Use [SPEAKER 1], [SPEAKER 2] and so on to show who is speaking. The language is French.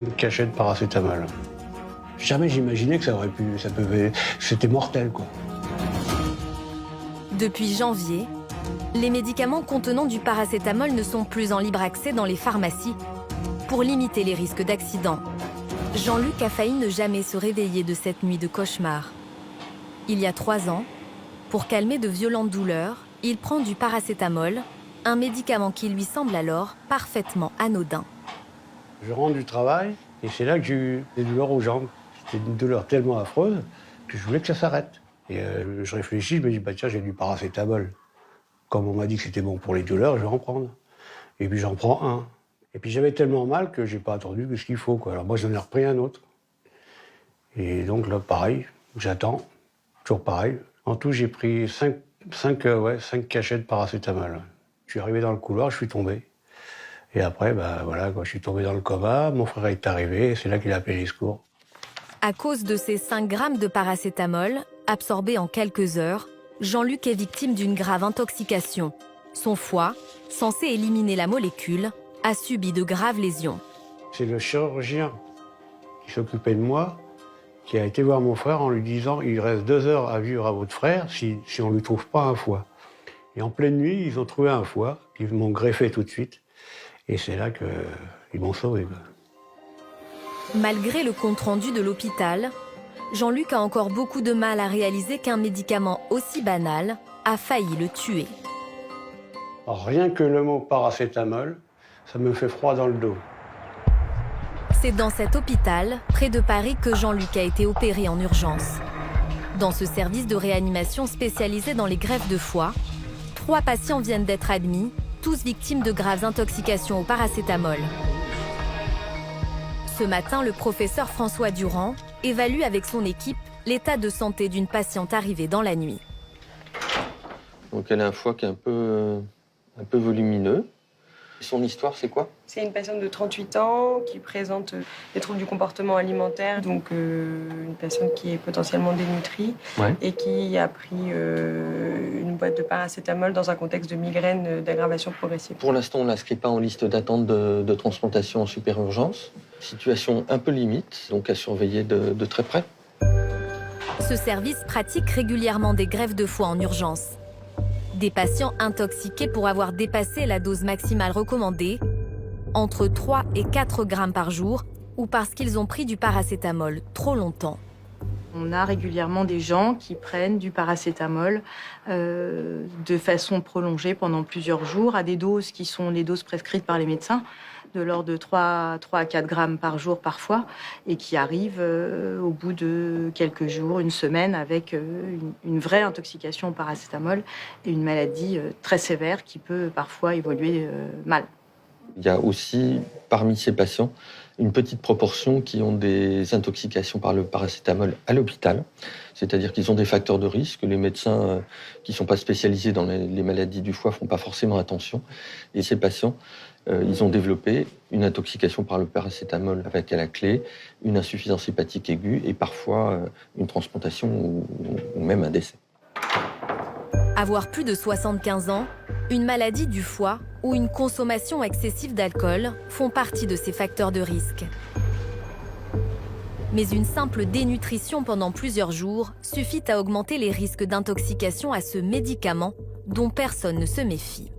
[SPEAKER 1] Une cachette de paracétamol. Jamais j'imaginais que c'était mortel, quoi.
[SPEAKER 2] Depuis janvier, les médicaments contenant du paracétamol ne sont plus en libre accès dans les pharmacies. Pour limiter les risques d'accident, Jean-Luc a failli ne jamais se réveiller de cette nuit de cauchemar. Il y a 3 ans, pour calmer de violentes douleurs, il prend du paracétamol, un médicament qui lui semble alors parfaitement anodin.
[SPEAKER 1] Je rentre du travail et c'est là que j'ai eu des douleurs aux jambes. C'était une douleur tellement affreuse que je voulais que ça s'arrête. Et je réfléchis, je me dis, bah tiens, j'ai du paracétamol. Comme on m'a dit que c'était bon pour les douleurs, je vais en prendre. Et puis j'en prends un. Et puis j'avais tellement mal que j'ai pas attendu que ce qu'il faut, quoi. Alors moi, j'en ai repris un autre. Et donc là, pareil, j'attends. Toujours pareil. En tout, j'ai pris 5 cachettes de paracétamol. Je suis arrivé dans le couloir, je suis tombé. Et après, bah voilà, quoi, je suis tombé dans le coma, mon frère est arrivé, et c'est là qu'il a appelé les secours.
[SPEAKER 2] À cause de ces 5 grammes de paracétamol, absorbés en quelques heures, Jean-Luc est victime d'une grave intoxication. Son foie, censé éliminer la molécule, a subi de graves lésions.
[SPEAKER 1] C'est le chirurgien qui s'occupait de moi, qui a été voir mon frère en lui disant « Il reste 2 heures à vivre à votre frère si on ne lui trouve pas un foie ». Et en pleine nuit, ils ont trouvé un foie, ils m'ont greffé tout de suite. Et c'est là qu'ils m'ont sauvé.
[SPEAKER 2] Malgré le compte-rendu de l'hôpital, Jean-Luc a encore beaucoup de mal à réaliser qu'un médicament aussi banal a failli le tuer.
[SPEAKER 1] Alors, rien que le mot paracétamol, ça me fait froid dans le dos.
[SPEAKER 2] C'est dans cet hôpital, près de Paris, que Jean-Luc a été opéré en urgence. Dans ce service de réanimation spécialisé dans les greffes de foie, 3 patients viennent d'être admis, tous victimes de graves intoxications au paracétamol. Ce matin, le professeur François Durand évalue avec son équipe l'état de santé d'une patiente arrivée dans la nuit.
[SPEAKER 3] Donc elle a un foie qui est un peu volumineux. Son histoire, c'est quoi?
[SPEAKER 4] C'est une patiente de 38 ans qui présente des troubles du comportement alimentaire, donc une patiente qui est potentiellement dénutrie et qui a pris une boîte de paracétamol dans un contexte de migraine d'aggravation progressive.
[SPEAKER 3] Pour l'instant, on ne l'inscrit pas en liste d'attente de transplantation en super urgence. Situation un peu limite, donc à surveiller de très près.
[SPEAKER 2] Ce service pratique régulièrement des greffes de foie en urgence. Des patients intoxiqués pour avoir dépassé la dose maximale recommandée, entre 3 et 4 grammes par jour, ou parce qu'ils ont pris du paracétamol trop longtemps.
[SPEAKER 5] On a régulièrement des gens qui prennent du paracétamol de façon prolongée pendant plusieurs jours, à des doses qui sont les doses prescrites par les médecins, de l'ordre de 3 à 4 grammes par jour parfois, et qui arrivent au bout de quelques jours, une semaine, avec une vraie intoxication au paracétamol et une maladie très sévère qui peut parfois évoluer mal.
[SPEAKER 3] Il y a aussi, parmi ces patients, une petite proportion qui ont des intoxications par le paracétamol à l'hôpital. C'est-à-dire qu'ils ont des facteurs de risque. Les médecins qui ne sont pas spécialisés dans les maladies du foie ne font pas forcément attention. Et ces patients, ils ont développé une intoxication par le paracétamol avec à la clé une insuffisance hépatique aiguë et parfois une transplantation ou même un décès.
[SPEAKER 2] Avoir plus de 75 ans, une maladie du foie ou une consommation excessive d'alcool font partie de ces facteurs de risque. Mais une simple dénutrition pendant plusieurs jours suffit à augmenter les risques d'intoxication à ce médicament dont personne ne se méfie.